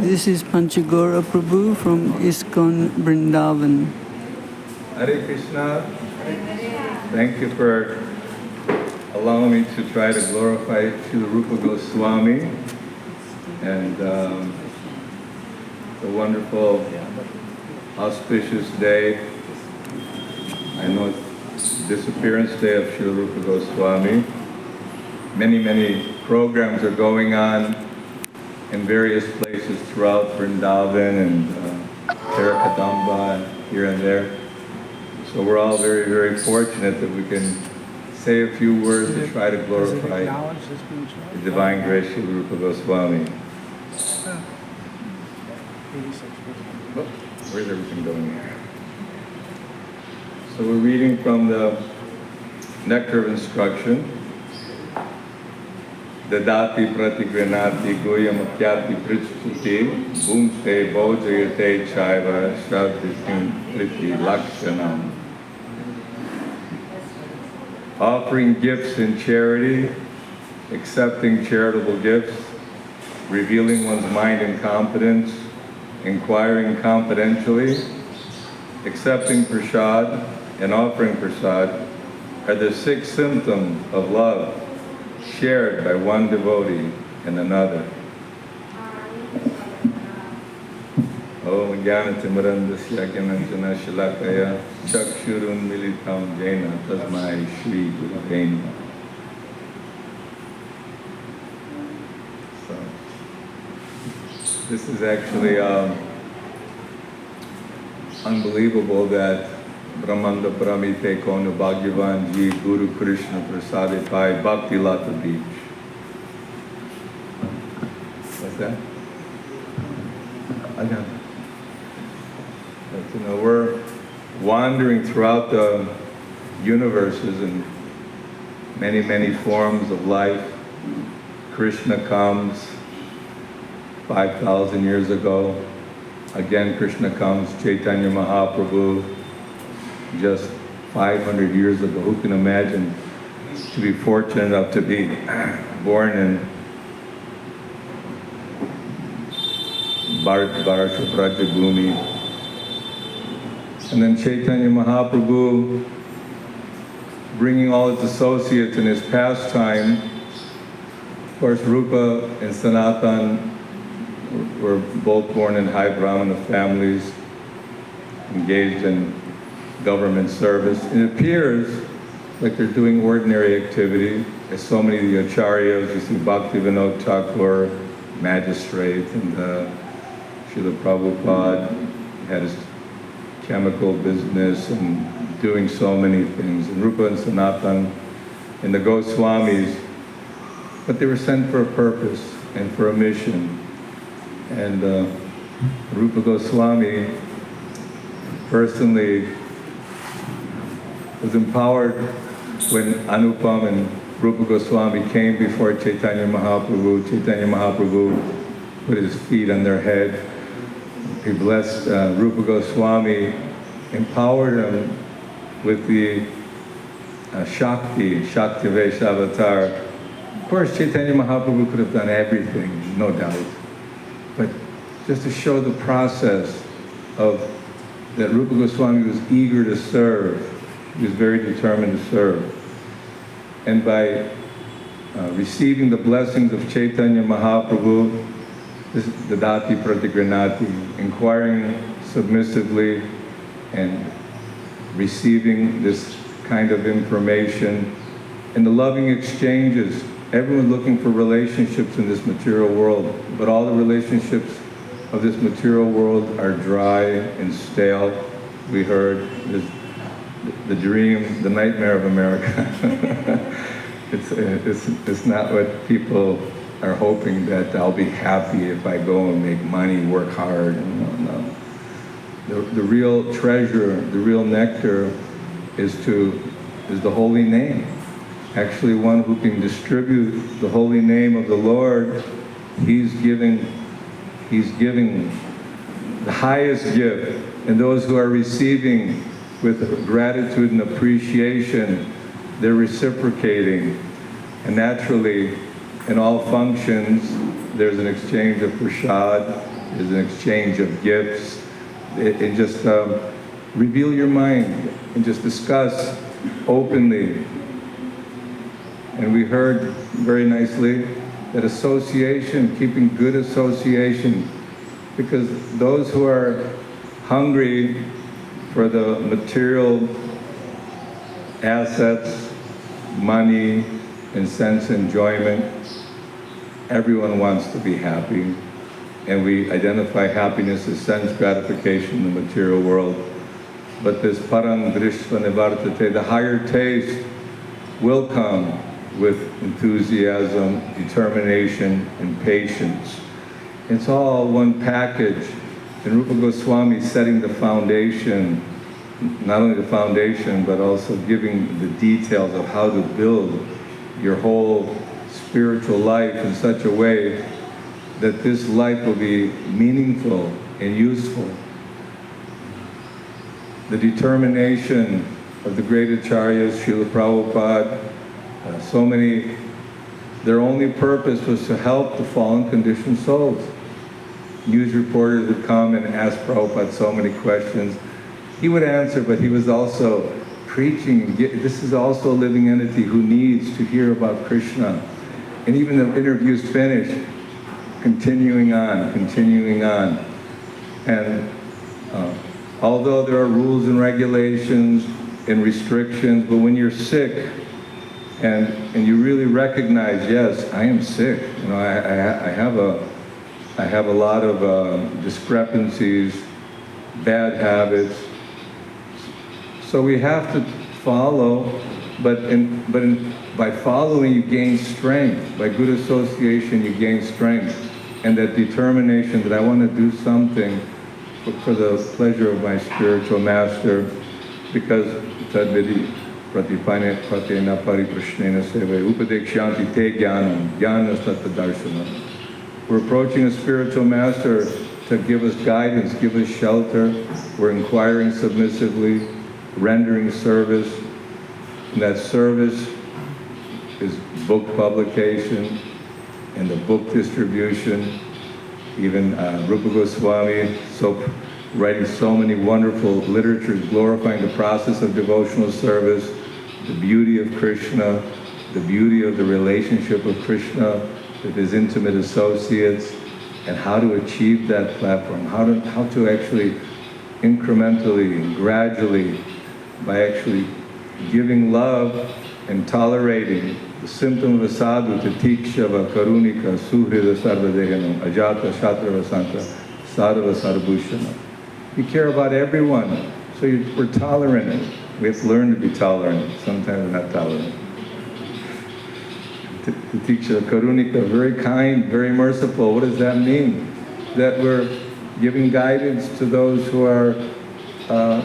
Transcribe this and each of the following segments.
This is Panca Gauda Prabhu from ISKCON Vrindavan. Hare Krishna. Thank you for allowing me to try to glorify Srila Rupa Goswami and the wonderful, auspicious day. I know it's the disappearance day of Srila Rupa Goswami. Many programs are going on in various places throughout Vrindavan and Terakadamba, here and there. So we're all very fortunate that we can say a few words to try to glorify the divine grace of Rupa Goswami. Where's everything going here? So we're reading from the Nectar of Instruction. Dadati Pratigrhnati Goyamakyati Prichtuti Bhumste Bojayate Chaiva Shravditim Priti Lakshanam. Offering gifts in charity, accepting charitable gifts, revealing one's mind in confidence, inquiring confidentially, accepting prasad, and offering prasad are the 6 symptoms of love shared by one devotee and another. Om Jnanatimirandasya Jnananjana Shalakaya Chakshurun Militam Jena Tasmai Shri Gurave Namaha. So, this is actually unbelievable that Brahmanda Paramite Konu Bhagyavan Ji Guru Krishna Prasade Pai Bhakti Lata Beach. What's that? I got it. But, we're wandering throughout the universes in many forms of life. Krishna comes 5,000 years ago. Again, Krishna comes, Chaitanya Mahaprabhu, just 500 years ago. Who can imagine to be fortunate enough to be born in Bharat Bhumi. And then Chaitanya Mahaprabhu bringing all his associates in his pastime. Of course, Rupa and Sanatan were both born in high Brahmana families, engaged in government service. It appears like they're doing ordinary activity. As so many of the acharyas, you see Bhaktivinoda Thakur, magistrate, and Srila Prabhupada had his chemical business and doing so many things. And Rupa and Sanatan and the Goswamis, but they were sent for a purpose and for a mission. And Rupa Goswami personally was empowered when Anupam and Rupa Goswami came before Chaitanya Mahaprabhu. Chaitanya Mahaprabhu put his feet on their head. He blessed Rupa Goswami, empowered him with the Shakti Veshavataar. Of course, Chaitanya Mahaprabhu could have done everything, no doubt. But just to show the process of that Rupa Goswami was eager to serve. He was very determined to serve. And by receiving the blessings of Chaitanya Mahaprabhu, this is Dadati Pratigrhnati, inquiring submissively and receiving this kind of information, and the loving exchanges. Everyone's looking for relationships in this material world, but all the relationships of this material world are dry and stale. We heard the dream, the nightmare of America. It's not what people are hoping, that I'll be happy if I go and make money, work hard. No. The real treasure, the real nectar is the holy name. Actually, one who can distribute the holy name of the Lord, he's giving the highest gift. And those who are receiving with gratitude and appreciation, they're reciprocating. And naturally, in all functions, there's an exchange of prasad, There's an exchange of gifts. And just reveal your mind and just discuss openly. And we heard very nicely that association, keeping good association, because those who are hungry for the material assets, money, and sense enjoyment, everyone wants to be happy. And we identify happiness as sense gratification in the material world. But this parang drishva nivartate, the higher taste, will come with enthusiasm, determination, and patience. It's all one package. And Rupa Goswami setting the foundation, not only the foundation, but also giving the details of how to build your whole spiritual life in such a way that this life will be meaningful and useful. The determination of the great acharyas, Srila Prabhupada, so many, their only purpose was to help the fallen conditioned souls. News reporters would come and ask Prabhupada so many questions. He would answer, but he was also preaching. This is also a living entity who needs to hear about Krishna. And even the interview's finished, continuing on. And although there are rules and regulations and restrictions, but when you're sick and you really recognize, yes, I am sick. You know, I have a lot of discrepancies, bad habits. So we have to follow, but by following you gain strength. By good association you gain strength. And that determination that I want to do something for the pleasure of my spiritual master, because tadvedi pratipane pratena pariprashnena seva upadekshanti te jnanam jnanastatta darshanam. We're approaching a spiritual master to give us guidance, give us shelter. We're inquiring submissively, rendering service. And that service is book publication and the book distribution. Even Rupa Goswami writing so many wonderful literatures glorifying the process of devotional service, the beauty of Krishna, the beauty of the relationship of Krishna with his intimate associates, and how to achieve that platform, how to actually incrementally and gradually, by actually giving love and tolerating the symptom of a sadhu, titikshava, karunika, suhrida sarvadehanam, ajata shatrava santa, sadhava sarvabhushana. You care about everyone, so we're tolerant. We have to learn to be tolerant. Sometimes we're not tolerant. Titikshava, karunika, very kind, very merciful. What does that mean? That we're giving guidance to those who are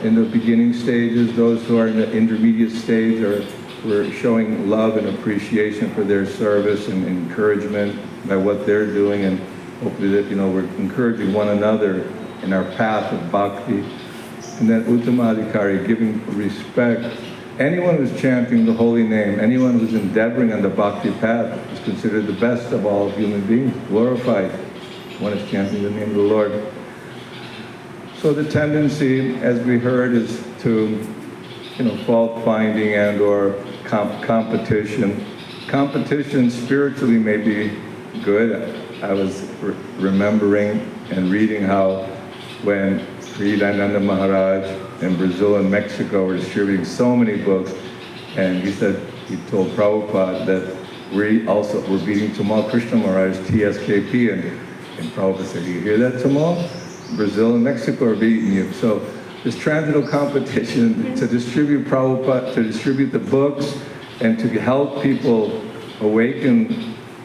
in the beginning stages, those who are in the intermediate stage, or we're showing love and appreciation for their service and encouragement by what they're doing, and hopefully that, we're encouraging one another in our path of bhakti. And then uttamadhikari, giving respect. Anyone who's chanting the holy name, anyone who's endeavoring on the bhakti path is considered the best of all human beings, glorified. One is chanting the name of the Lord. So the tendency, as we heard, is to, fault finding and or competition. Competition spiritually may be good. I was remembering and reading how when Sridananda Maharaj in Brazil and Mexico were distributing so many books, and he told Prabhupada that we're beating Tamal Krishna Maharaj, TSKP, and Prabhupada said, "Do you hear that, Tamal? Brazil and Mexico are beating you." So this transcendental competition to distribute Prabhupada, to distribute the books, and to help people awaken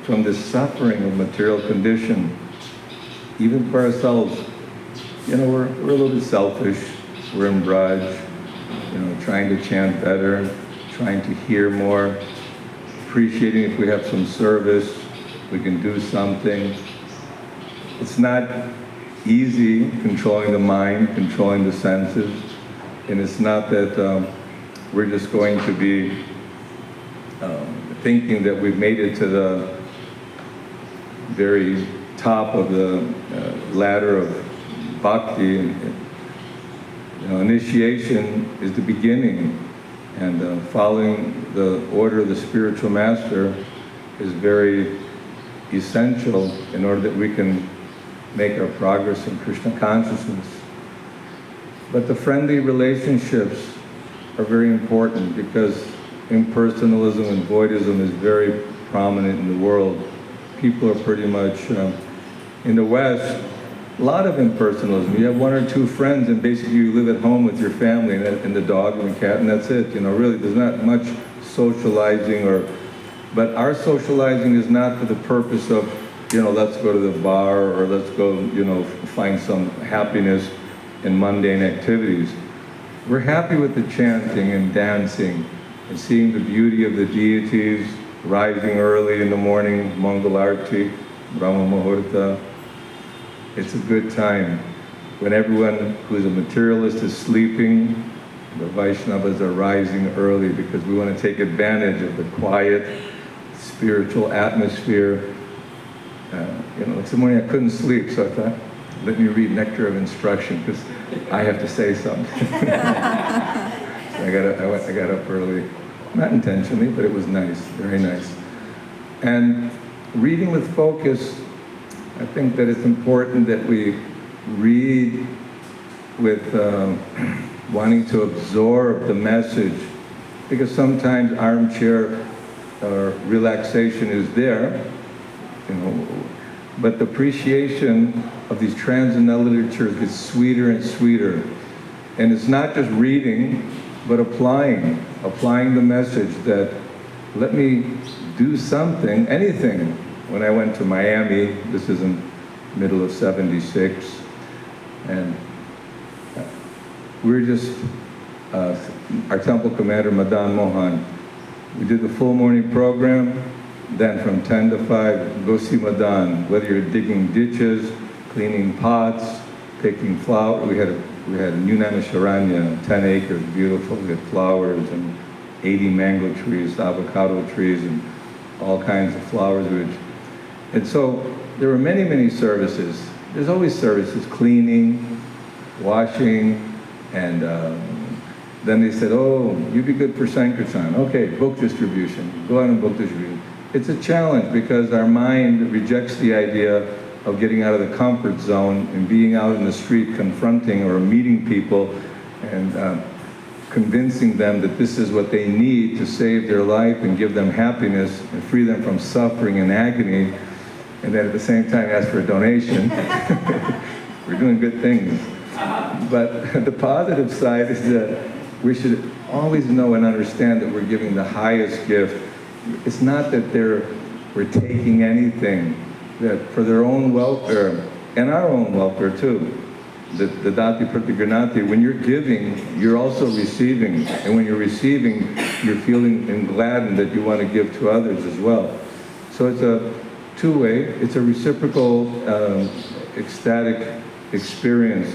from this suffering of material condition, even for ourselves. We're a little bit selfish. We're in Braj, trying to chant better, trying to hear more, appreciating if we have some service, we can do something. It's not easy controlling the mind, controlling the senses, and it's not that we're just going to be thinking that we've made it to the very top of the ladder of bhakti. And, initiation is the beginning, and following the order of the spiritual master is very essential in order that we can make our progress in Krishna consciousness. But the friendly relationships are very important because impersonalism and voidism is very prominent in the world. People are pretty much, in the West, a lot of impersonalism. You have one or two friends and basically you live at home with your family and the dog and the cat and that's it. Really there's not much socializing but our socializing is not for the purpose of, let's go to the bar or let's go, find some happiness in mundane activities. We're happy with the chanting and dancing and seeing the beauty of the deities, rising early in the morning, Mangal Arti, Brahma Muhurta. It's a good time. When everyone who's a materialist is sleeping, the Vaishnavas are rising early because we want to take advantage of the quiet, spiritual atmosphere. This morning I couldn't sleep, so I thought, let me read Nectar of Instruction because I have to say something. So I got up early, not intentionally, but it was nice, very nice. And reading with focus, I think that it's important that we read with wanting to absorb the message, because sometimes armchair relaxation is there, but the appreciation of these transcendental literatures gets sweeter and sweeter. And it's not just reading, but applying the message that let me do something, anything. When I went to Miami, this is in the middle of '76, and we were just, our temple commander, Madan Mohan, we did the full morning program, then from 10 to 5, go see Madan, whether you're digging ditches, cleaning pots, picking flowers. We had a Nunamisharanya, 10 acres, beautiful, we had flowers and 80 mango trees, avocado trees, and all kinds of flowers. And so there were many, many services. There's always services, cleaning, washing, and then they said, oh, you'd be good for Sankirtan. Okay, book distribution, go out and book distribution. It's a challenge because our mind rejects the idea of getting out of the comfort zone and being out in the street confronting or meeting people and convincing them that this is what they need to save their life and give them happiness and free them from suffering and agony, and then at the same time ask for a donation. We're doing good things. But the positive side is that we should always know and understand that we're giving the highest gift. It's not that we're taking anything, that for their own welfare and our own welfare too. The Dadati, Pratigrhnati, when you're giving, you're also receiving. And when you're receiving, you're feeling and gladdened that you want to give to others as well. So it's a two-way, it's a reciprocal, ecstatic experience.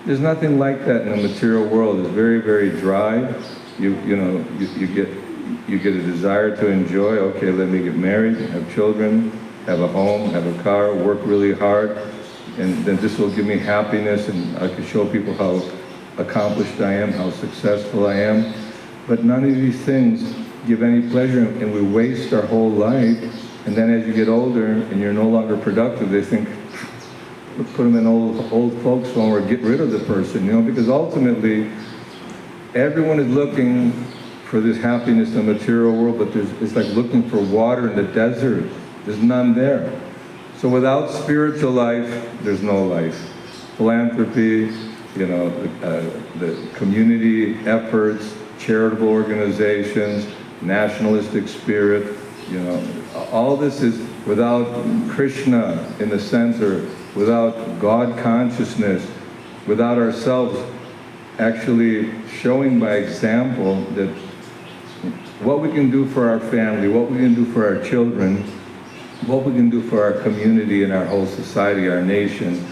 There's nothing like that in the material world. It's very, very dry. You get a desire to enjoy. Okay, let me get married, have children, have a home, have a car, work really hard, and then this will give me happiness, and I can show people how accomplished I am, how successful I am. But none of these things give any pleasure, and we waste our whole life. And then as you get older and you're no longer productive, they think, put them in old folks home or get rid of the person, because ultimately everyone is looking for this happiness in the material world, but it's like looking for water in the desert. There's none there. So without spiritual life, there's no life. Philanthropy, the community efforts, charitable organizations, nationalistic spirit, all this is without Krishna in the center, without God consciousness, without ourselves actually showing by example that what we can do for our family, what we can do for our children, what we can do for our community and our whole society, our nation,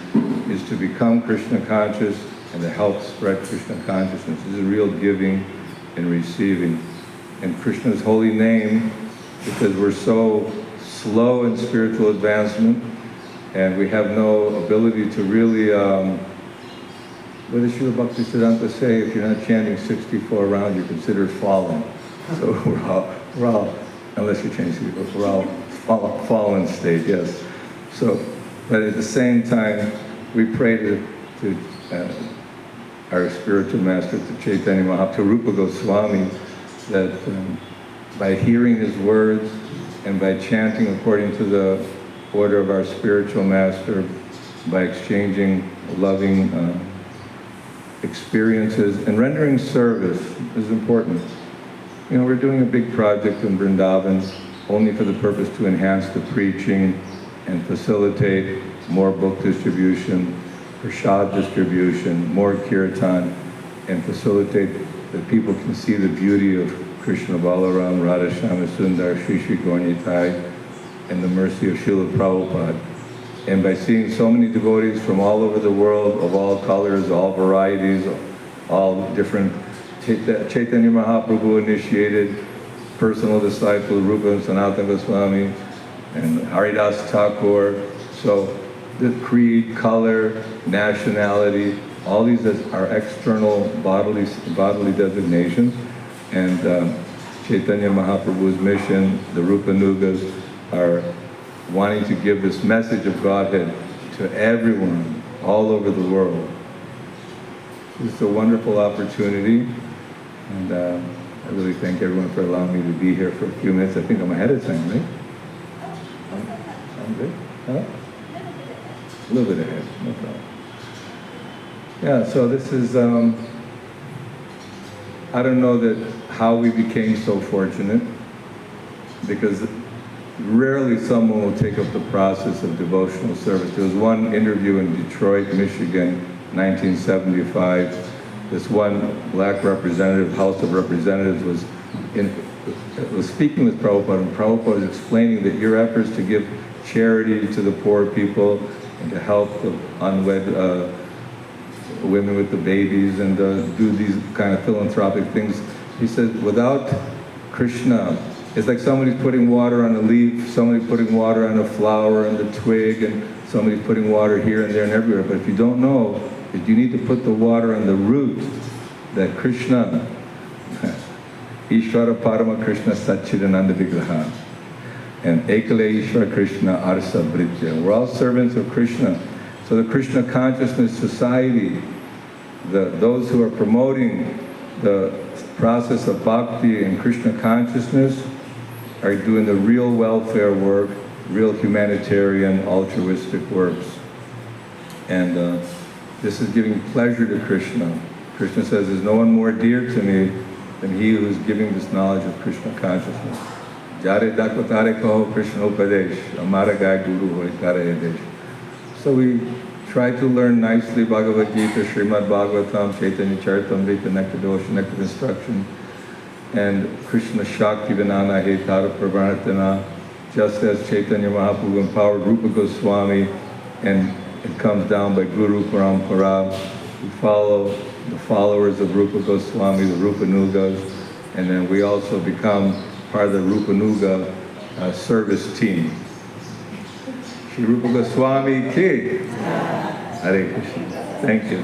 is to become Krishna conscious and to help spread Krishna consciousness. This is real giving and receiving. And Krishna's holy name, because we're so slow in spiritual advancement, and we have no ability to really, what does Srila Bhaktisiddhanta say? If you're not chanting 64 rounds, you're considered fallen. So we're all, unless you change 64, we're all fallen state, yes. So, but at the same time, we pray to our spiritual master, to Chaitanya Mahaprabhu, to Rupa Goswami, that by hearing his words and by chanting according to the order of our spiritual master, by exchanging loving experiences and rendering service is important. You know, we're doing a big project in Vrindavan only for the purpose to enhance the preaching and facilitate more book distribution, prasad distribution, more kirtan, and facilitate that people can see the beauty of Krishna Balaram, Radha Shama Sundar, Shri Shri Gaur Nitai, and the mercy of Srila Prabhupada. And by seeing so many devotees from all over the world, of all colors, all varieties, all different, Chaitanya Mahaprabhu initiated personal disciple Rupa and Sanatana Goswami, and Haridas Thakur. So the creed, color, nationality, all these are external bodily designations. And Chaitanya Mahaprabhu's mission, the Rupa Nugas, are wanting to give this message of Godhead to everyone all over the world. It's a wonderful opportunity, and I really thank everyone for allowing me to be here for a few minutes. I think I'm ahead of time, right? I'm good? Huh? A little bit ahead, no problem. Yeah, so this is, I don't know how we became so fortunate, because rarely someone will take up the process of devotional service. There was one interview in Detroit, Michigan, 1975. This one black representative, House of Representatives, was speaking with Prabhupada, and Prabhupada was explaining that your efforts to give charity to the poor people and to help the unwed women with the babies and do these kind of philanthropic things. He said, without Krishna, it's like somebody's putting water on a leaf, somebody's putting water on a flower and the twig, and somebody's putting water here and there and everywhere. But if you don't know that you need to put the water on the root, that Krishna, Ishvara Parama Krishna Satchidananda Vigraha, and Ekale Ishvara Krishna Arsa Britya. We're all servants of Krishna. So the Krishna Consciousness Society, those who are promoting the process of bhakti and Krishna consciousness are doing the real welfare work, real humanitarian, altruistic works. And this is giving pleasure to Krishna. Krishna says, there's no one more dear to me than he who is giving this knowledge of Krishna consciousness. Jare dakotare kaho Krishna upadesh, amara gai guru hoy kare edesh. So we try to learn nicely Bhagavad Gita, Srimad Bhagavatam, Chaitanya Charitamrita, Nectar Dosha, Nectar Instruction, and Krishna Shakti Vinana Hetara Pravartana, just as Chaitanya Mahaprabhu empowered Rupa Goswami, and it comes down by Guru Parampara. We follow the followers of Rupa Goswami, the Rupa Nugas, and then we also become part of the Rupa Nuga service team. Shri Rupa Goswami ki. Hare Krishna. Thank you.